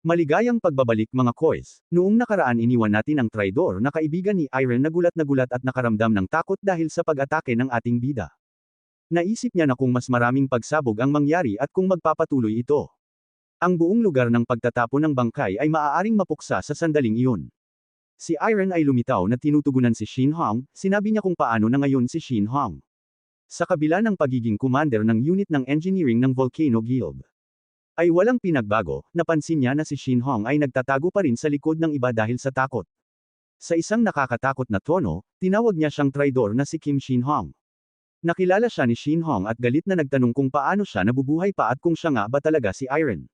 Maligayang pagbabalik mga koys. Noong nakaraan iniwan natin ang traidor na kaibigan ni Iron na gulat at nakaramdam ng takot dahil sa pag-atake ng ating bida. Naisip niya na kung mas maraming pagsabog ang mangyari at kung magpapatuloy ito. Ang buong lugar ng pagtatapon ng bangkay ay maaaring mapuksa sa sandaling iyon. Si Iron ay lumitaw na tinutugunan si Shin Hong, sinabi niya kung paano na ngayon si Shin Hong. Sa kabila ng pagiging commander ng unit ng engineering ng Volcano Guild, ay walang pinagbago, napansin niya na si Shin Hong ay nagtatago pa rin sa likod ng iba dahil sa takot. Sa isang nakakatakot na tono, tinawag niya siyang traidor na si Kim Shin Hong. Nakilala siya ni Shin Hong at galit na nagtanong kung paano siya nabubuhay pa at kung siya nga ba talaga si Iron.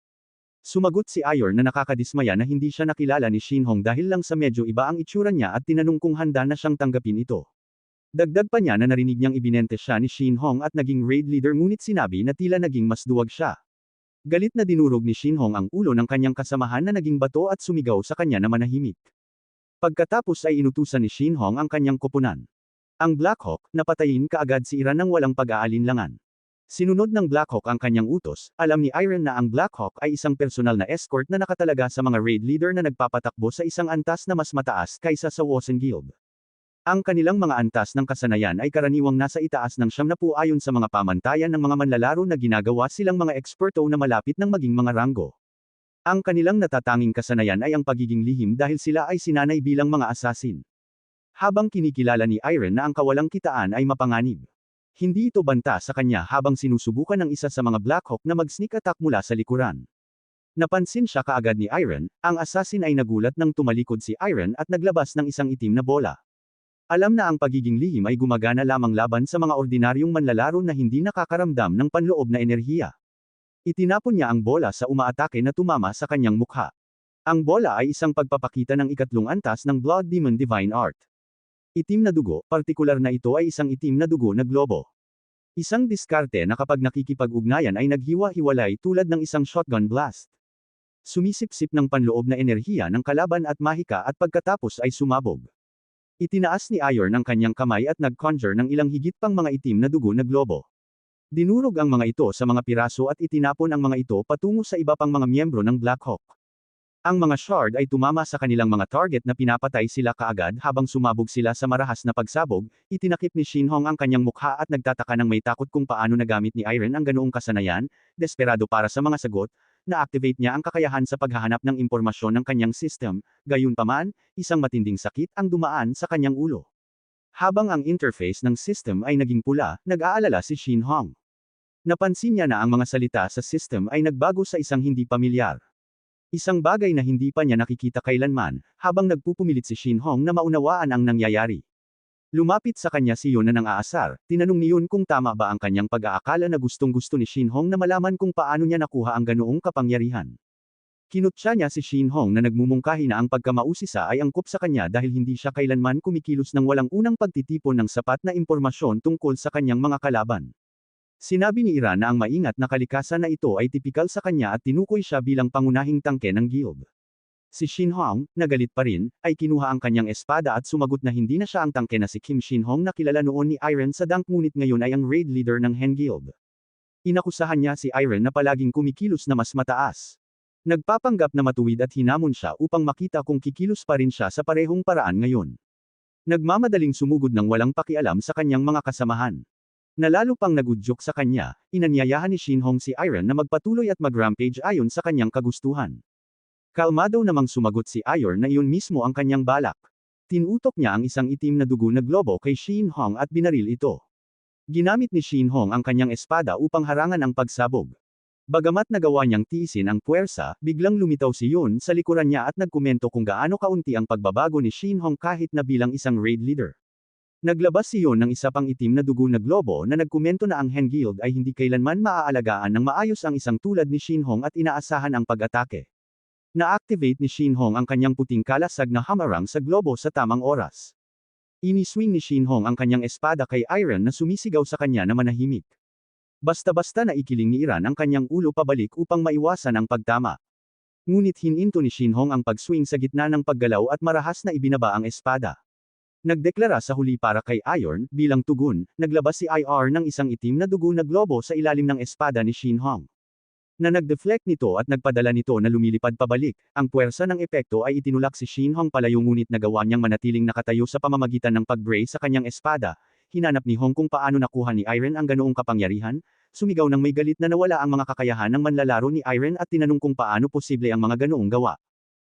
Sumagot si Iron na nakakadismaya na hindi siya nakilala ni Shin Hong dahil lang sa medyo iba ang itsura niya at tinanong kung handa na siyang tanggapin ito. Dagdag pa niya na narinig niyang ibinente siya ni Shin Hong at naging raid leader ngunit sinabi na tila naging mas duwag siya. Galit na dinurog ni Shin Hong ang ulo ng kanyang kasamahan na naging bato at sumigaw sa kanya na manahimik. Pagkatapos ay inutusan ni Shin Hong ang kanyang koponan. Ang Black Hawk, napatayin kaagad si Iran ng walang pag-aalinlangan. Sinunod ng Black Hawk ang kanyang utos, alam ni Iron na ang Black Hawk ay isang personal na escort na nakatalaga sa mga raid leader na nagpapatakbo sa isang antas na mas mataas kaysa sa Wosen Guild. Ang kanilang mga antas ng kasanayan ay karaniwang nasa itaas ng 70 ayon sa mga pamantayan ng mga manlalaro na ginagawa silang mga eksperto na malapit ng maging mga ranggo. Ang kanilang natatanging kasanayan ay ang pagiging lihim dahil sila ay sinanay bilang mga assassin. Habang kinikilala ni Iron na ang kawalang kitaan ay mapanganib. Hindi ito banta sa kanya habang sinusubukan ng isa sa mga Black Hawk na mag-sneak attack mula sa likuran. Napansin siya kaagad ni Iron, ang assassin ay nagulat nang tumalikod si Iron at naglabas ng isang itim na bola. Alam na ang pagiging lihim ay gumagana lamang laban sa mga ordinaryong manlalaro na hindi nakakaramdam ng panloob na enerhiya. Itinapon niya ang bola sa umaatake na tumama sa kanyang mukha. Ang bola ay isang pagpapakita ng ikatlong antas ng Blood Demon Divine Art. Itim na dugo, partikular na ito ay isang itim na dugo na globo. Isang diskarte na kapag nakikipag-ugnayan ay naghiwa-hiwalay tulad ng isang shotgun blast. Sumisipsip ng panloob na enerhiya ng kalaban at mahika at pagkatapos ay sumabog. Itinaas ni Iron ang kanyang kamay at nag-conjure ng ilang higit pang mga itim na dugo na globo. Dinurog ang mga ito sa mga piraso at itinapon ang mga ito patungo sa iba pang mga miyembro ng Black Hawk. Ang mga shard ay tumama sa kanilang mga target na pinapatay sila kaagad habang sumabog sila sa marahas na pagsabog, itinakip ni Shin Hong ang kanyang mukha at nagtataka ng may takot kung paano nagamit ni Iron ang ganoong kasanayan, desperado para sa mga sagot, na-activate niya ang kakayahan sa paghahanap ng impormasyon ng kanyang system, gayunpaman, isang matinding sakit ang dumaan sa kanyang ulo. Habang ang interface ng system ay naging pula, nag-aalala si Shin Hong. Napansin niya na ang mga salita sa system ay nagbago sa isang hindi pamilyar. Isang bagay na hindi pa niya nakikita kailanman, habang nagpupumilit si Shin Hong na maunawaan ang nangyayari. Lumapit sa kanya si Yun na nang aasar, tinanong ni Yun kung tama ba ang kanyang pag-aakala na gustong-gusto ni Shin Hong na malaman kung paano niya nakuha ang ganoong kapangyarihan. Kinutya niya si Shin Hong na nagmumungkahi na ang pagkamausisa ay angkop sa kanya dahil hindi siya kailanman kumikilos ng walang unang pagtitipon ng sapat na impormasyon tungkol sa kanyang mga kalaban. Sinabi ni Ira na ang maingat na kalikasan na ito ay tipikal sa kanya at tinukoy siya bilang pangunahing tangke ng guild. Si Shin Hong, nagalit pa rin, ay kinuha ang kanyang espada at sumagot na hindi na siya ang tangke na si Kim Shin Hong na kilala noon ni Iron sa dunk ngunit ngayon ay ang raid leader ng Hen Guild. Inakusahan niya si Iron na palaging kumikilos na mas mataas. Nagpapanggap na matuwid at hinamon siya upang makita kung kikilos pa rin siya sa parehong paraan ngayon. Nagmamadaling sumugod ng walang pakialam sa kanyang mga kasamahan. Nalalo pang nagudyok sa kanya, inanyayahan ni Shin Hong si Iron na magpatuloy at mag-rampage ayon sa kanyang kagustuhan. Kalmado namang sumagot si Iron na iyon mismo ang kanyang balak. Tinutok niya ang isang itim na dugo na globo kay Shin Hong at binaril ito. Ginamit ni Shin Hong ang kanyang espada upang harangan ang pagsabog. Bagamat nagawa niyang tiisin ang puwersa, biglang lumitaw si Yun sa likuran niya at nagkomento kung gaano kaunti ang pagbabago ni Shin Hong kahit na bilang isang raid leader. Naglabas si Yun ng isa pang itim na dugo na globo na nagkomento na ang Hen Guild ay hindi kailanman maaalagaan ng maayos ang isang tulad ni Shin Hong at inaasahan ang pag-atake. Na-activate ni Shin Hong ang kanyang puting kalasag na hamarang sa globo sa tamang oras. Iniswing ni Shin Hong ang kanyang espada kay Iron na sumisigaw sa kanya na manahimik. Basta-basta na ikiling ni Iran ang kanyang ulo pabalik upang maiwasan ang pagtama. Ngunit hininto ni Shin Hong ang pag-swing sa gitna ng paggalaw at marahas na ibinaba ang espada. Nagdeklara sa huli para kay Iron, bilang tugon, naglabas si IR ng isang itim na dugo na globo sa ilalim ng espada ni Shin Hong. na nag-deflect nito at nagpadala nito na lumilipad pabalik. Ang puwersa ng epekto ay itinulak si Shinhong palayo ngunit nagawa niyang manatiling nakatayo sa pamamagitan ng pag-brace sa kanyang espada. Hinanap ni Hong kung paano nakuha ni Iron ang ganoong kapangyarihan. Sumigaw ng may galit na nawala ang mga kakayahan ng manlalaro ni Iron at tinanong kung paano posible ang mga ganoong gawa.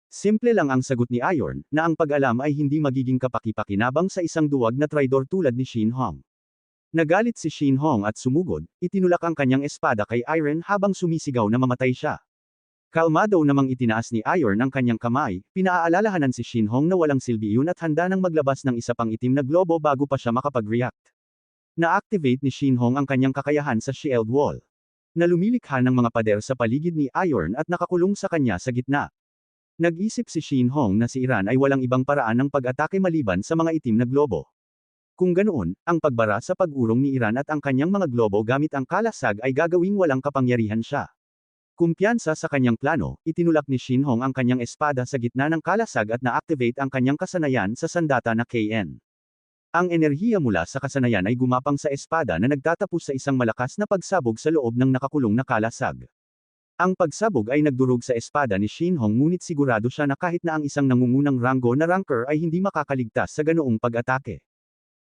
Simple lang ang sagot ni Iron, na ang pag-alam ay hindi magiging kapaki-pakinabang sa isang duwag na traidor tulad ni Shinhong. Nagalit si Shinhong at sumugod, itinulak ang kanyang espada kay Iron habang sumisigaw na mamatay siya. Kalmado namang itinaas ni Iron ang kanyang kamay, pinaalalahanan si Shinhong na walang silbi iyon at handa nang maglabas ng isa pang itim na globo bago pa siya makapag-react. Na-activate ni Shinhong ang kanyang kakayahan sa shield wall, na lumilikha ng mga pader sa paligid ni Iron at nakakulong sa kanya sa gitna. Nag-isip si Shinhong na si Iran ay walang ibang paraan ng pag-atake maliban sa mga itim na globo. Kung ganoon, ang pagbara sa pag-urong ni Iran at ang kanyang mga globo gamit ang kalasag ay gagawing walang kapangyarihan siya. Kumpiyansa sa kanyang plano, itinulak ni Shinhong ang kanyang espada sa gitna ng kalasag at na-activate ang kanyang kasanayan sa sandata na KN. Ang enerhiya mula sa kasanayan ay gumapang sa espada na nagtatapos sa isang malakas na pagsabog sa loob ng nakakulong na kalasag. Ang pagsabog ay nagdurog sa espada ni Shinhong ngunit sigurado siya na kahit na ang isang nangungunang ranggo na ranker ay hindi makakaligtas sa ganoong pag-atake.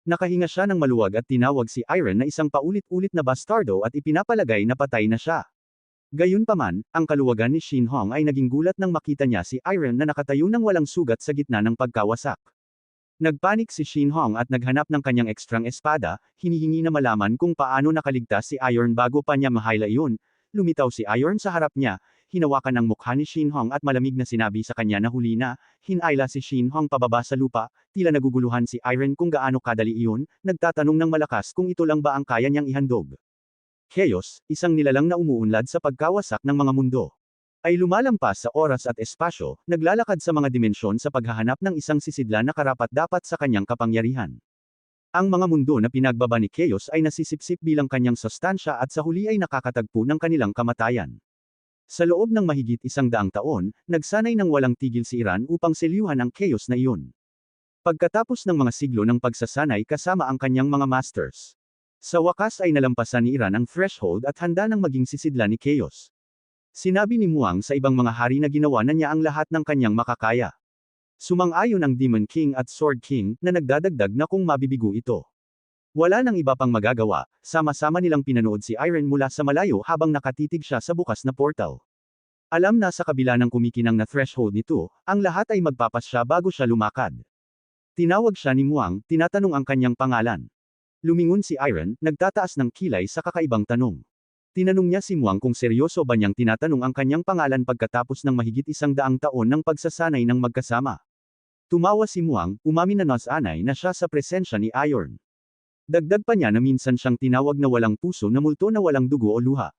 Nakahinga siya ng maluwag at tinawag si Iron na isang paulit-ulit na bastardo at ipinapalagay na patay na siya. Gayunpaman, ang kaluwagan ni Shinhong ay naging gulat nang makita niya si Iron na nakatayo ng walang sugat sa gitna ng pagkawasak. Nagpanik si Shinhong at naghanap ng kanyang ekstrang espada, hinihingi na malaman kung paano nakaligtas si Iron bago pa niya mahaila iyon. Lumitaw si Iron sa harap niya, hinawakan ang mukha ni Shinhong at malamig na sinabi sa kanya na huli na. Hinayla si Shinhong pababa sa lupa, tila naguguluhan si Iron kung gaano kadali iyon, nagtatanong ng malakas kung ito lang ba ang kaya niyang ihandog. Chaos, isang nilalang na umuunlad sa pagkawasak ng mga mundo, ay lumalampas sa oras at espasyo, naglalakad sa mga dimensyon sa paghahanap ng isang sisidlan na karapat-dapat sa kanyang kapangyarihan. Ang mga mundo na pinagbaba ni Chaos ay nasisipsip bilang kanyang sustansya at sa huli ay nakakatagpo ng kanilang kamatayan. Sa loob ng mahigit 100 taon, nagsanay ng walang tigil si Iran upang selyuhan ang Chaos na iyon. Pagkatapos ng mga siglo ng pagsasanay kasama ang kanyang mga masters, sa wakas ay nalampasan ni Iran ang threshold at handa nang maging sisidlan ni Chaos. Sinabi ni Muang sa ibang mga hari na ginawa na niya ang lahat ng kanyang makakaya. Sumang-ayon ang Demon King at Sword King, na nagdadagdag na kung mabibigo ito, wala nang iba pang magagawa. Sama-sama nilang pinanood si Iron mula sa malayo habang nakatitig siya sa bukas na portal. Alam na sa kabila ng kumikinang na threshold nito, ang lahat ay magpapasya bago siya lumakad. Tinawag siya ni Muang, tinatanong ang kanyang pangalan. Lumingon si Iron, nagtataas ng kilay sa kakaibang tanong. Tinanong niya si Muang kung seryoso ba niyang tinatanong ang kanyang pangalan pagkatapos ng mahigit 100 taon ng pagsasanay ng magkasama. Tumawa si Muang, umamin na nasanay na siya sa presensya ni Iron. Dagdag pa niya na minsan siyang tinawag na walang puso na multo na walang dugo o luha.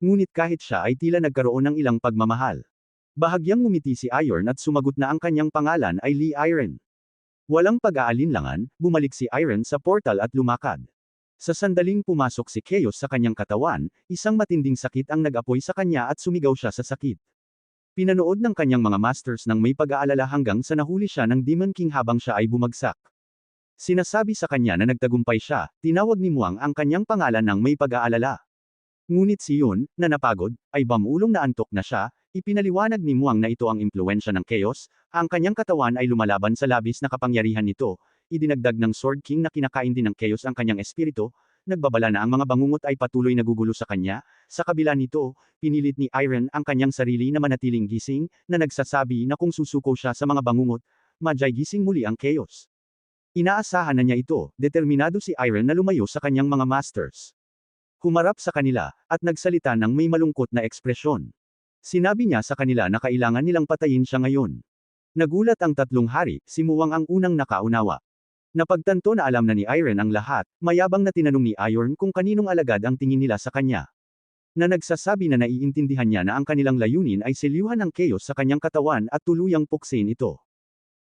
Ngunit kahit siya ay tila nagkaroon ng ilang pagmamahal. Bahagyang ngumiti si Iron at sumagot na ang kanyang pangalan ay Lee Iron. Walang pag-aalinlangan, bumalik si Iron sa portal at lumakad. Sa sandaling pumasok si Chaos sa kanyang katawan, isang matinding sakit ang nag-apoy sa kanya at sumigaw siya sa sakit. Pinanood ng kanyang mga masters ng may pag-aalala hanggang sa nahuli siya ng Demon King habang siya ay bumagsak. Sinasabi sa kanya na nagtagumpay siya, tinawag ni Muang ang kanyang pangalan ng may pag-aalala. Ngunit si Yun, na napagod, ay bamulong na antok na siya, ipinaliwanag ni Muang na ito ang impluensya ng Chaos, ang kanyang katawan ay lumalaban sa labis na kapangyarihan nito, idinagdag ng Sword King na kinakain din ng Chaos ang kanyang espiritu, nagbabala na ang mga bangungot ay patuloy nagugulo sa kanya, sa kabila nito, pinilit ni Iron ang kanyang sarili na manatiling gising, na nagsasabi na kung susuko siya sa mga bangungot, madyay gising muli ang Chaos. Inaasahan na niya ito, determinado si Iron na lumayo sa kanyang mga masters. Humarap sa kanila, at nagsalita ng may malungkot na ekspresyon. Sinabi niya sa kanila na kailangan nilang patayin siya ngayon. Nagulat ang tatlong hari, si Muang ang unang nakaunawa. Napagtanto na alam na ni Iron ang lahat, mayabang na tinanong ni Iron kung kaninong alagad ang tingin nila sa kanya. Na nagsasabi na naiintindihan niya na ang kanilang layunin ay selyuhan ng Chaos sa kanyang katawan at tuluyang puksin ito.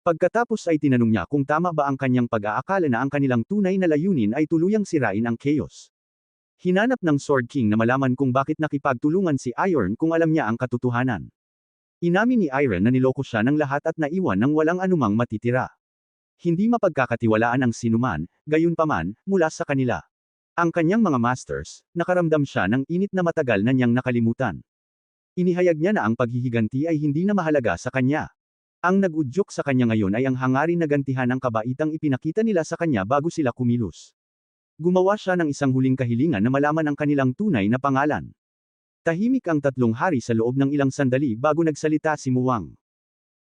Pagkatapos ay tinanong niya kung tama ba ang kanyang pag-aakala na ang kanilang tunay na layunin ay tuluyang sirain ang Chaos. Hinanap ng Sword King na malaman kung bakit nakipagtulungan si Iron kung alam niya ang katotohanan. Inamin ni Iron na niloko siya ng lahat at naiwan ng walang anumang matitira. Hindi mapagkakatiwalaan ang sinuman, gayunpaman, mula sa kanila. Ang kanyang mga masters, nakaramdam siya ng init na matagal na niyang nakalimutan. Inihayag niya na ang paghihiganti ay hindi na mahalaga sa kanya. Ang nag-udyok sa kanya ngayon ay ang hangarin na gantihan ang kabaitang ipinakita nila sa kanya bago sila kumilos. Gumawa siya ng isang huling kahilingan na malaman ang kanilang tunay na pangalan. Tahimik ang tatlong hari sa loob ng ilang sandali bago nagsalita si Muwang.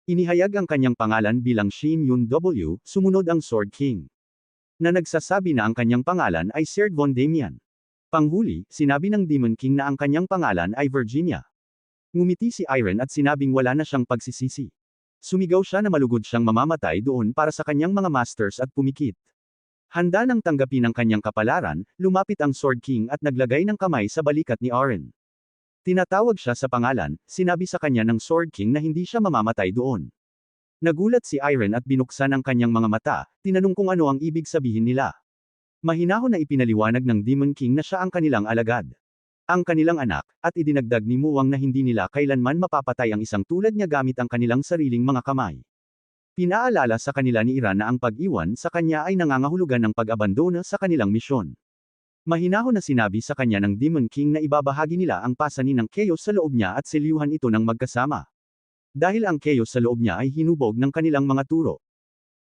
Inihayag ang kanyang pangalan bilang Shin Yun W, sumunod ang Sword King. Na nagsasabi na ang kanyang pangalan ay Sir Von Damian. Panghuli, sinabi ng Demon King na ang kanyang pangalan ay Virginia. Ngumiti si Iron at sinabing wala na siyang pagsisisi. Sumigaw siya na malugod siyang mamamatay doon para sa kanyang mga masters at pumikit. Handa nang tanggapin ang kanyang kapalaran, lumapit ang Sword King at naglagay ng kamay sa balikat ni Iron. Tinatawag siya sa pangalan, sinabi sa kanya ng Sword King na hindi siya mamamatay doon. Nagulat si Iron at binuksan ang kanyang mga mata, tinanong kung ano ang ibig sabihin nila. Mahinahon na ipinaliwanag ng Demon King na siya ang kanilang alagad. Ang kanilang anak, at idinagdag ni Muwang na hindi nila kailanman mapapatay ang isang tulad niya gamit ang kanilang sariling mga kamay. Pinaalala sa kanila ni Iran na ang pag-iwan sa kanya ay nangangahulugan ng pag-abandona sa kanilang misyon. Mahinahon na sinabi sa kanya ng Demon King na ibabahagi nila ang pasanin ng chaos sa loob niya at selyuhan ito ng magkasama. Dahil ang chaos sa loob niya ay hinubog ng kanilang mga turo.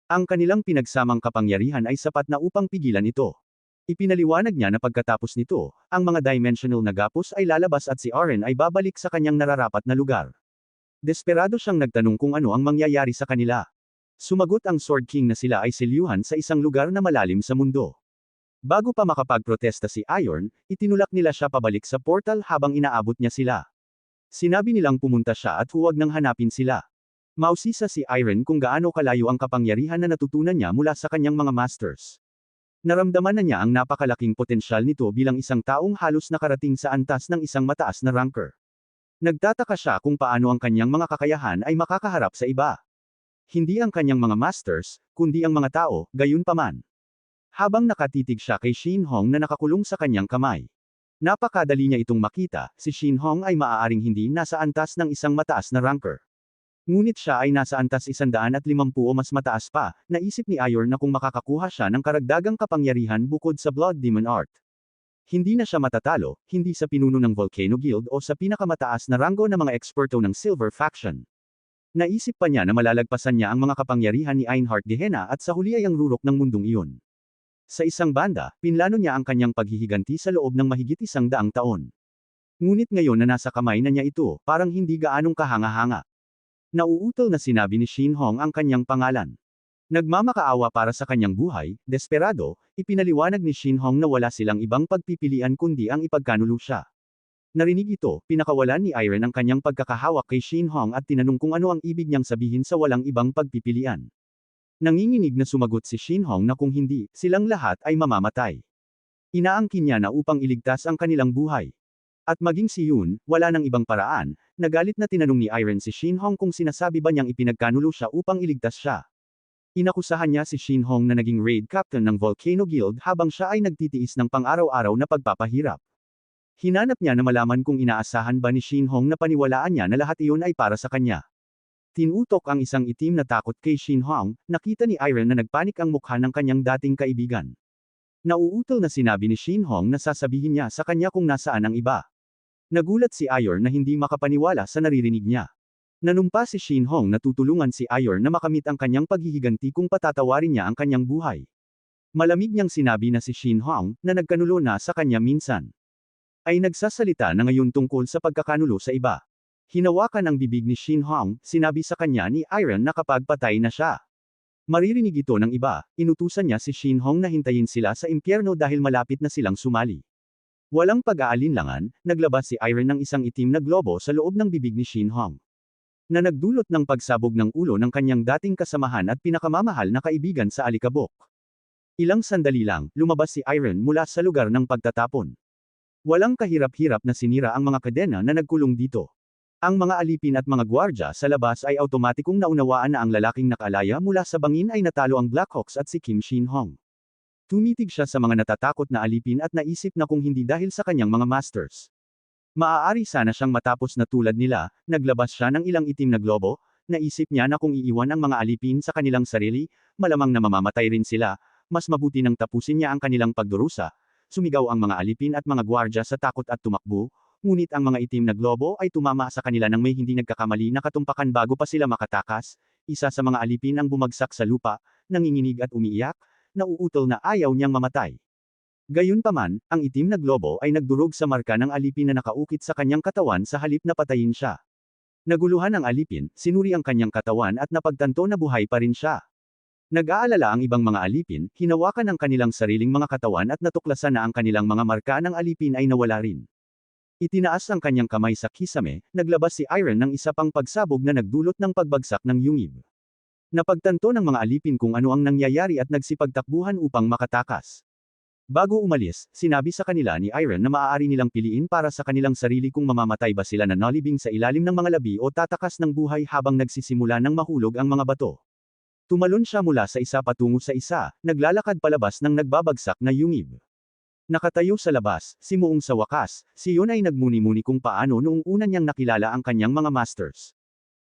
Ang kanilang pinagsamang kapangyarihan ay sapat na upang pigilan ito. Ipinaliwanag niya na pagkatapos nito, ang mga dimensional na gapos ay lalabas at si Aren ay babalik sa kanyang nararapat na lugar. Desperado siyang nagtanong kung ano ang mangyayari sa kanila. Sumagot ang Sword King na sila ay selyuhan sa isang lugar na malalim sa mundo. Bago pa makapagprotesta si Iron, itinulak nila siya pabalik sa portal habang inaabot niya sila. Sinabi nilang pumunta siya at huwag nang hanapin sila. Mausisa si Iron kung gaano kalayo ang kapangyarihan na natutunan niya mula sa kanyang mga masters. Naramdaman na niya ang napakalaking potensyal nito bilang isang taong halos nakarating sa antas ng isang mataas na ranker. Nagtataka siya kung paano ang kanyang mga kakayahan ay makakaharap sa iba. Hindi ang kanyang mga masters, kundi ang mga tao, gayunpaman. Habang nakatitig siya kay Shin Hong na nakakulong sa kanyang kamay. Napakadali niya itong makita, si Shin Hong ay maaaring hindi nasa antas ng isang mataas na ranker. Ngunit siya ay nasa antas 150 o mas mataas pa, naisip ni Iron na kung makakakuha siya ng karagdagang kapangyarihan bukod sa Blood Demon Art. Hindi na siya matatalo, hindi sa pinuno ng Volcano Guild o sa pinakamataas na ranggo ng mga eksperto ng Silver Faction. Naisip pa niya na malalagpasan niya ang mga kapangyarihan ni Einhart Gehenna at sa huli ay ang rurok ng mundong iyon. Sa isang banda, pinlano niya ang kanyang paghihiganti sa loob ng mahigit 100 taon. Ngunit ngayon na nasa kamay na niya ito, parang hindi gaanong kahanga-hanga. Nauutol na sinabi ni Shin Hong ang kanyang pangalan. Nagmamakaawa para sa kanyang buhay, desperado, ipinaliwanag ni Shin Hong na wala silang ibang pagpipilian kundi ang ipagkanulo siya. Narinig ito, pinakawalan ni Iron ang kanyang pagkakahawak kay Shin Hong at tinanong kung ano ang ibig niyang sabihin sa walang ibang pagpipilian. Nanginginig na sumagot si Shin Hong na kung hindi, silang lahat ay mamamatay. Inaangkin niya na upang iligtas ang kanilang buhay. At maging si Yun, wala nang ibang paraan, nagalit na tinanong ni Iron si Shin Hong kung sinasabi ba niyang ipinagkanulo siya upang iligtas siya. Inakusahan niya si Shin Hong na naging raid captain ng Volcano Guild habang siya ay nagtitiis ng pang-araw-araw na pagpapahirap. Hinanap niya na malaman kung inaasahan ba ni Shin Hong na paniwalaan niya na lahat iyon ay para sa kanya. Tinutok ang isang itim na takot kay Shin Hong, nakita ni Iron na nagpanik ang mukha ng kanyang dating kaibigan. Nauutol na sinabi ni Shin Hong na sasabihin niya sa kanya kung nasaan ang iba. Nagulat si Iron na hindi makapaniwala sa naririnig niya. Nanumpa si Shin Hong na tutulungan si Iron na makamit ang kanyang paghihiganti kung patatawarin niya ang kanyang buhay. Malamig niyang sinabi na si Shin Hong, na nagkanulo na sa kanya minsan, ay nagsasalita na ngayon tungkol sa pagkakanulo sa iba. Hinawakan ang bibig ni Shin Hong, sinabi sa kanya ni Iron na kapag patay na siya. Maririnig ito ng iba, inutusan niya si Shin Hong na hintayin sila sa impyerno dahil malapit na silang sumali. Walang pag-aalinlangan, naglabas si Iron ng isang itim na globo sa loob ng bibig ni Shin Hong. Na nagdulot ng pagsabog ng ulo ng kanyang dating kasamahan at pinakamamahal na kaibigan sa alikabok. Ilang sandali lang, lumabas si Iron mula sa lugar ng pagtatapon. Walang kahirap-hirap na sinira ang mga kadena na nagkulong dito. Ang mga alipin at mga gwardya sa labas ay automatikong naunawaan na ang lalaking nakalaya mula sa bangin ay natalo ang Blackhawks at si Kim Shin Hong. Tumitig siya sa mga natatakot na alipin at naisip na kung hindi dahil sa kanyang mga masters. Maaari sana siyang matapos na tulad nila, naglabas siya ng ilang itim na globo, naisip niya na kung iiwan ang mga alipin sa kanilang sarili, malamang na mamamatay rin sila, mas mabuti nang tapusin niya ang kanilang pagdurusa. Sumigaw ang mga alipin at mga gwardya sa takot at tumakbo, ngunit ang mga itim na globo ay tumama sa kanila nang may hindi nagkakamali na katumpakan bago pa sila makatakas. Isa sa mga alipin ang bumagsak sa lupa, nanginginig at umiiyak, nauutol na ayaw niyang mamatay. Gayunpaman, ang itim na globo ay nagdurog sa marka ng alipin na nakaukit sa kanyang katawan sa halip na patayin siya. Naguluhan ang alipin, sinuri ang kanyang katawan at napagtanto na buhay pa rin siya. Nag-aalala ang ibang mga alipin, hinawakan ang kanilang sariling mga katawan at natuklasan na ang kanilang mga marka ng alipin ay nawala rin. Itinaas ang kanyang kamay sa kisame, naglabas si Iron ng isa pang pagsabog na nagdulot ng pagbagsak ng yungib. Napagtanto ng mga alipin kung ano ang nangyayari at nagsipagtakbuhan upang makatakas. Bago umalis, sinabi sa kanila ni Iron na maaari nilang piliin para sa kanilang sarili kung mamamatay ba sila na nalibing sa ilalim ng mga labi o tatakas ng buhay habang nagsisimula ng mahulog ang mga bato. Tumalon siya mula sa isa patungo sa isa, naglalakad palabas ng nagbabagsak na yungib. Nakatayo sa labas, si Muong sa wakas, si Yon ay nagmuni-muni kung paano noong una niyang nakilala ang kanyang mga masters.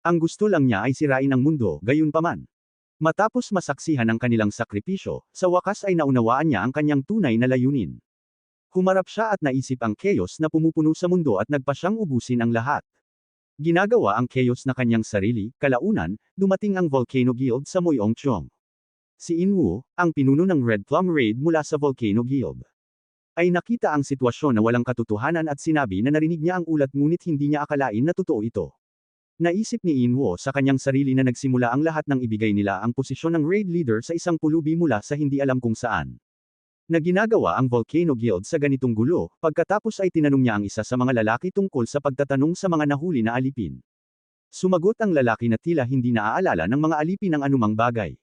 Ang gusto lang niya ay sirain ang mundo, gayunpaman. Matapos masaksihan ang kanilang sakripisyo, sa wakas ay naunawaan niya ang kanyang tunay na layunin. Humarap siya at naisip ang chaos na pumupuno sa mundo at nagpa siyang ubusin ang lahat. Ginagawa ang chaos na kanyang sarili, kalaunan, dumating ang Volcano Guild sa Moyongchong. Si Inwu, ang pinuno ng Red Plum Raid mula sa Volcano Guild, ay nakita ang sitwasyon na walang katotohanan at sinabi na narinig niya ang ulat ngunit hindi niya akalain na totoo ito. Naisip ni Inwo sa kanyang sarili na nagsimula ang lahat ng ibigay nila ang posisyon ng raid leader sa isang pulubi mula sa hindi alam kung saan. Na ginagawa ang Volcano Guild sa ganitong gulo, pagkatapos ay tinanong niya ang isa sa mga lalaki tungkol sa pagtatanong sa mga nahuli na alipin. Sumagot ang lalaki na tila hindi naaalala ng mga alipin ang anumang bagay.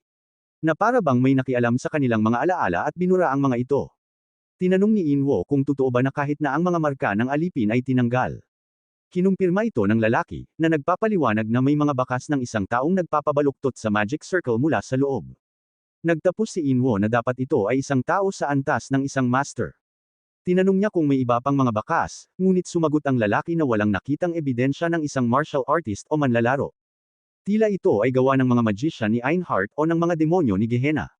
Na para bang may nakialam sa kanilang mga alaala at binura ang mga ito. Tinanong ni Inwo kung totoo ba na kahit na ang mga marka ng alipin ay tinanggal. Kinumpirma ito ng lalaki, na nagpapaliwanag na may mga bakas ng isang taong nagpapabaluktot sa magic circle mula sa loob. Nagtapos si Inwo na dapat ito ay isang tao sa antas ng isang master. Tinanong niya kung may iba pang mga bakas, ngunit sumagot ang lalaki na walang nakitang ebidensya ng isang martial artist o manlalaro. Tila ito ay gawa ng mga magician ni Einhart o ng mga demonyo ni Gehenna.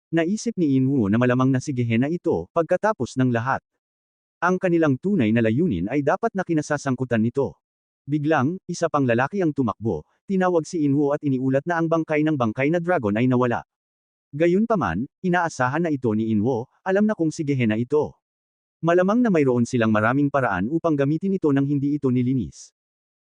Naisip ni Inwo na malamang na si Gehenna ito, pagkatapos ng lahat. Ang kanilang tunay na layunin ay dapat na kinasasangkutan nito. Biglang, isa pang lalaki ang tumakbo, tinawag si Inwo at iniulat na ang bangkay na dragon ay nawala. Gayunpaman, inaasahan na ito ni Inwo, alam na kung si Gehenna ito. Malamang na mayroon silang maraming paraan upang gamitin ito nang hindi ito nilinis.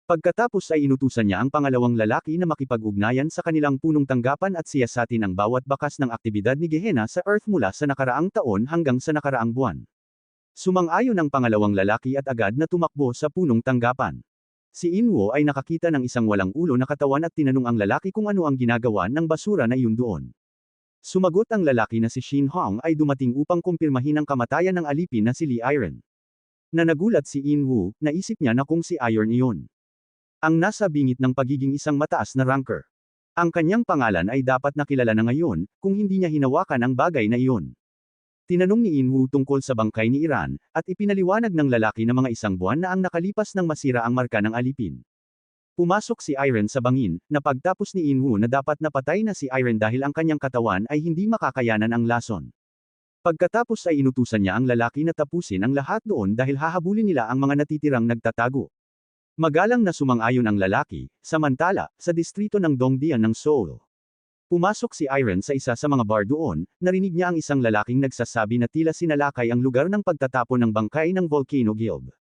Pagkatapos ay inutusan niya ang pangalawang lalaki na makipag-ugnayan sa kanilang punong tanggapan at siyasatin ang bawat bakas ng aktibidad ni Gehenna sa Earth mula sa nakaraang taon hanggang sa nakaraang buwan. Sumang-ayon ang pangalawang lalaki at agad na tumakbo sa punong tanggapan. Si Inwo ay nakakita ng isang walang ulo na katawan at tinanong ang lalaki kung ano ang ginagawa ng basura na yun doon. Sumagot ang lalaki na si Shin Hong ay dumating upang kumpirmahin ang kamatayan ng alipin na si Lee Iron. Na nagulat si Inwo, naisip niya na kung si Iron iyon. Ang nasa bingit ng pagiging isang mataas na ranker. Ang kanyang pangalan ay dapat nakilala na ngayon, kung hindi niya hinawakan ang bagay na iyon. Tinanong ni Inwo tungkol sa bangkay ni Iran, at ipinaliwanag ng lalaki na mga isang buwan na ang nakalipas nang masira ang marka ng alipin. Pumasok si Iron sa bangin, na pagtapos ni Inwo na dapat napatay na si Iron dahil ang kanyang katawan ay hindi makakayanan ang lason. Pagkatapos ay inutusan niya ang lalaki na tapusin ang lahat doon dahil hahabulin nila ang mga natitirang nagtatago. Magalang na sumang-ayon ang lalaki, samantala, sa distrito ng Dongdian ng Seoul. Pumasok si Iron sa isa sa mga bar doon, narinig niya ang isang lalaking nagsasabi na tila sinalakay ang lugar ng pagtatapon ng bangkay ng Volcano Guild.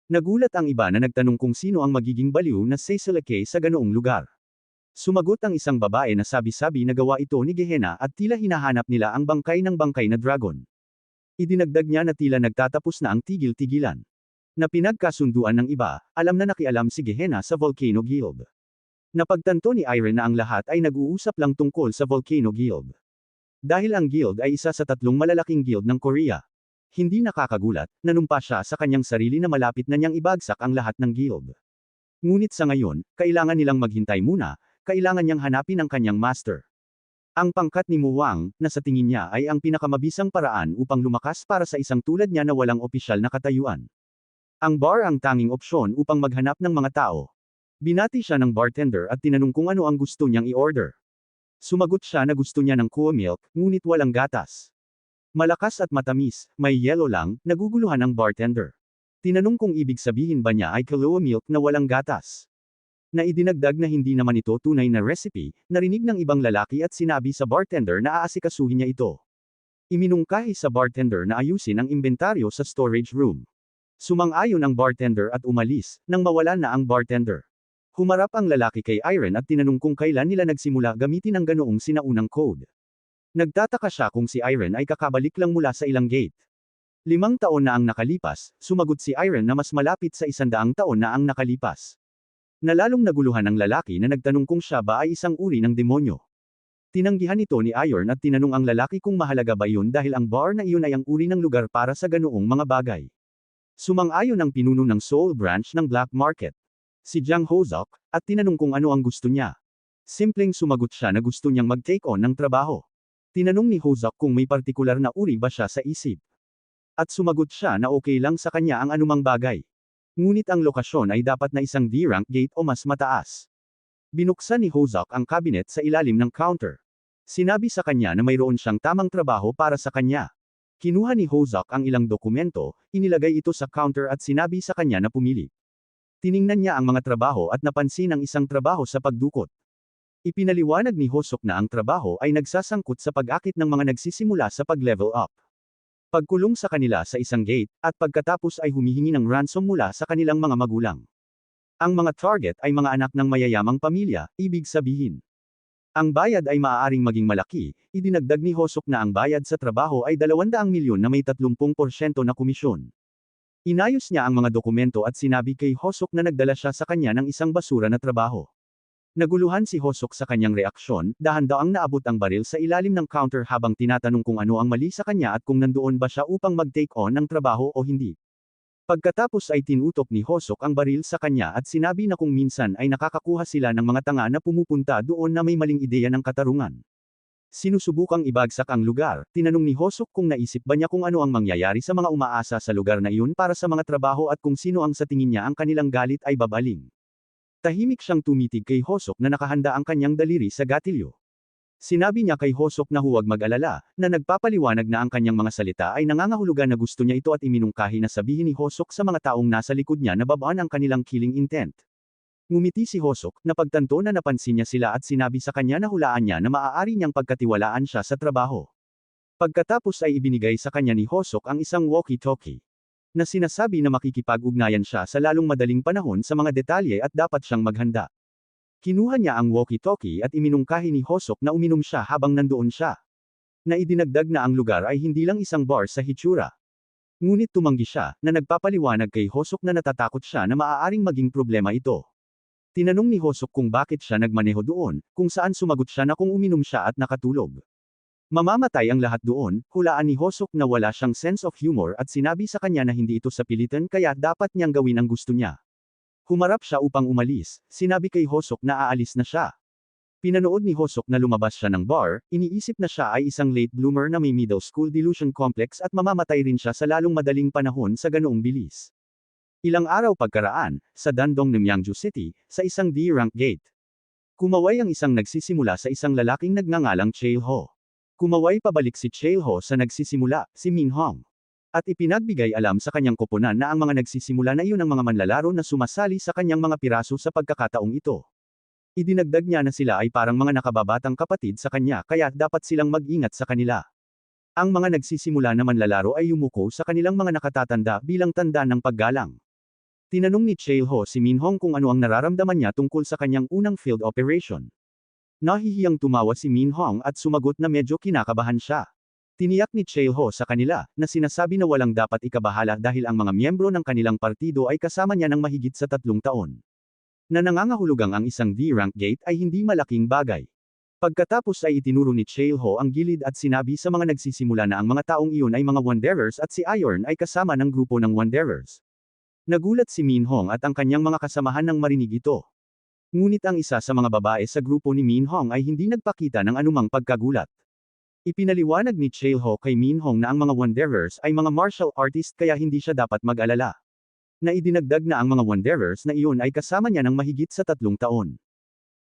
Nagulat ang iba na nagtanong kung sino ang magiging baliw na sesalakay sa ganoong lugar. Sumagot ang isang babae na sabi-sabi na gawa ito ni Gehenna at tila hinahanap nila ang bangkay na dragon. Idinagdag niya na tila nagtatapos na ang tigil-tigilan. Na pinagkasunduan ng iba, alam na nakialam si Gehenna sa Volcano Guild. Napagtanto ni Iron na ang lahat ay nag-uusap lang tungkol sa Volcano Guild. Dahil ang guild ay isa sa 3 malalaking guild ng Korea. Hindi nakakagulat, nanumpa siya sa kanyang sarili na malapit na niyang ibagsak ang lahat ng guild. Ngunit sa ngayon, kailangan nilang maghintay muna, kailangan niyang hanapin ang kanyang master. Ang pangkat ni Muwang, na sa tingin niya ay ang pinakamabisang paraan upang lumakas para sa isang tulad niya na walang opisyal na katayuan. Ang bar ang tanging opsyon upang maghanap ng mga tao. Binati siya ng bartender at tinanong kung ano ang gusto niyang i-order. Sumagot siya na gusto niya ng cool milk, ngunit walang gatas. Malakas at matamis, may yelo lang, naguguluhan ang bartender. Tinanong kung ibig sabihin ba niya ay Kahlua milk na walang gatas. Na idinagdag na hindi naman ito tunay na recipe, narinig ng ibang lalaki at sinabi sa bartender na aasikasuhin niya ito. Iminungkahi sa bartender na ayusin ang inventaryo sa storage room. Sumang-ayon ang bartender at umalis, nang mawala na ang bartender. Humarap ang lalaki kay Irene at tinanong kung kailan nila nagsimula gamitin ang ganoong sinaunang code. Nagtataka siya kung si Irene ay kakabalik lang mula sa ilang gate. 5 taon na ang nakalipas, sumagot si Irene na mas malapit sa 100 taon na ang nakalipas. Nalalong naguluhan ang lalaki na nagtanong kung siya ba ay isang uri ng demonyo. Tinanggihan ito ni Irene at tinanong ang lalaki kung mahalaga ba yun dahil ang bar na iyon ay ang uri ng lugar para sa ganoong mga bagay. Sumang-ayon ang pinuno ng Seoul branch ng Black Market, si Jang Hosok, at tinanong kung ano ang gusto niya. Simpleng sumagot siya na gusto niyang mag-take on ng trabaho. Tinanong ni Hosok kung may partikular na uri ba siya sa isip. At sumagot siya na okay lang sa kanya ang anumang bagay. Ngunit ang lokasyon ay dapat na isang D-rank gate o mas mataas. Binuksan ni Hosok ang cabinet sa ilalim ng counter. Sinabi sa kanya na mayroon siyang tamang trabaho para sa kanya. Kinuha ni Hosok ang ilang dokumento, inilagay ito sa counter at sinabi sa kanya na pumili. Tiningnan niya ang mga trabaho at napansin ang isang trabaho sa pagdukot. Ipinaliwanag ni Hosok na ang trabaho ay nagsasangkot sa pag-akit ng mga nagsisimula sa pag-level up. Pagkulong sa kanila sa isang gate, at pagkatapos ay humihingi ng ransom mula sa kanilang mga magulang. Ang mga target ay mga anak ng mayayamang pamilya, ibig sabihin. Ang bayad ay maaaring maging malaki, idinagdag ni Hosok na ang bayad sa trabaho ay 200 milyon na may 30% na komisyon. Inayos niya ang mga dokumento at sinabi kay Hosok na nagdala siya sa kanya ng isang basura na trabaho. Naguluhan si Hosok sa kanyang reaksyon, dahan-daang naabot ang baril sa ilalim ng counter habang tinatanong kung ano ang mali sa kanya at kung nandoon ba siya upang mag-take on ng trabaho o hindi. Pagkatapos ay tinutok ni Hosok ang baril sa kanya at sinabi na kung minsan ay nakakakuha sila ng mga tanga na pumupunta doon na may maling ideya ng katarungan. Sinusubukang ibagsak ang lugar, tinanong ni Hosok kung naisip ba niya kung ano ang mangyayari sa mga umaasa sa lugar na iyon para sa mga trabaho at kung sino ang sa tingin niya ang kanilang galit ay babaling. Tahimik siyang tumitig kay Hosok na nakahanda ang kanyang daliri sa gatilyo. Sinabi niya kay Hosok na huwag mag-alala, na nagpapaliwanag na ang kanyang mga salita ay nangangahulugan na gusto niya ito at iminungkahi na sabihin ni Hosok sa mga taong nasa likod niya na babaan ang kanilang killing intent. Ngumiti si Hosok, na pagtanto na napansin niya sila at sinabi sa kanya na hulaan niya na maaari niyang pagkatiwalaan siya sa trabaho. Pagkatapos ay ibinigay sa kanya ni Hosok ang isang walkie-talkie. Na sinasabi na makikipag-ugnayan siya sa lalong madaling panahon sa mga detalye at dapat siyang maghanda. Kinuha niya ang walkie-talkie at iminungkahi ni Hosok na uminom siya habang nandoon siya. Na idinagdag na ang lugar ay hindi lang isang bar sa Hitsura. Ngunit tumanggi siya, na nagpapaliwanag kay Hosok na natatakot siya na maaaring maging problema ito. Tinanong ni Hosok kung bakit siya nagmaneho doon, kung saan sumagot siya na kung uminom siya at nakatulog. Mamamatay ang lahat doon, hulaan ni Hosok na wala siyang sense of humor at sinabi sa kanya na hindi ito sa pilitan kaya dapat niyang gawin ang gusto niya. Humarap siya upang umalis, sinabi kay Hosok na aalis na siya. Pinanood ni Hosok na lumabas siya ng bar, iniisip na siya ay isang late bloomer na may middle school delusion complex at mamamatay rin siya sa lalong madaling panahon sa ganoong bilis. Ilang araw pagkaraan, sa Dandong ng Myeongju City, sa isang D-rank gate. Kumaway ang isang nagsisimula sa isang lalaking nagngangalang Chae-ho. Kumaway pabalik si Chae-ho sa nagsisimula, si Min-hong. At ipinagbigay alam sa kanyang koponan na ang mga nagsisimula na iyon ang mga manlalaro na sumasali sa kanyang mga piraso sa pagkakataong ito. Idinagdag niya na sila ay parang mga nakababatang kapatid sa kanya kaya dapat silang mag-ingat sa kanila. Ang mga nagsisimula na manlalaro ay yumuko sa kanilang mga nakatatanda bilang tanda ng paggalang. Tinanong ni Chae-ho si Min-hong kung ano ang nararamdaman niya tungkol sa kanyang unang field operation. Nahihiyang tumawa si Min-hong at sumagot na medyo kinakabahan siya. Tiniyak ni Chae-ho sa kanila, na sinasabi na walang dapat ikabahala dahil ang mga miyembro ng kanilang partido ay kasama niya ng mahigit sa 3 taon. Na nangangahulugang ang isang D-rank gate ay hindi malaking bagay. Pagkatapos ay itinuro ni Chae-ho ang gilid at sinabi sa mga nagsisimula na ang mga taong iyon ay mga Wanderers at si Iron ay kasama ng grupo ng Wanderers. Nagulat si Min-hong at ang kanyang mga kasamahan nang marinig ito. Ngunit ang isa sa mga babae sa grupo ni Min-hong ay hindi nagpakita ng anumang pagkagulat. Ipinaliwanag ni Chae-ho kay Min-hong na ang mga Wanderers ay mga martial artist kaya hindi siya dapat mag-alala. Na idinagdag na ang mga Wanderers na iyon ay kasama niya ng mahigit sa 3 taon.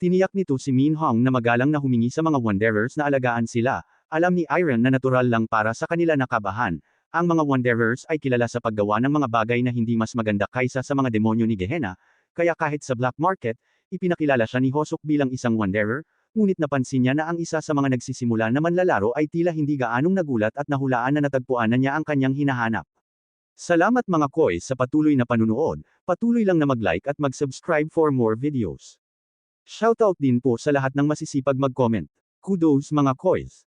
Tiniyak nito si Min-hong na magalang na humingi sa mga Wanderers na alagaan sila, alam ni Iron na natural lang para sa kanila na kabahan, Ang mga Wanderers ay kilala sa paggawa ng mga bagay na hindi mas maganda kaysa sa mga demonyo ni Gehenna, kaya kahit sa black market, ipinakilala siya ni Hosok bilang isang Wanderer, ngunit napansin niya na ang isa sa mga nagsisimula na manlalaro ay tila hindi gaanong nagulat at nahulaan na natagpuan na niya ang kanyang hinahanap. Salamat mga koys sa patuloy na panunood, patuloy lang na mag-like at mag-subscribe for more videos. Shoutout din po sa lahat ng masisipag mag-comment. Kudos mga koys!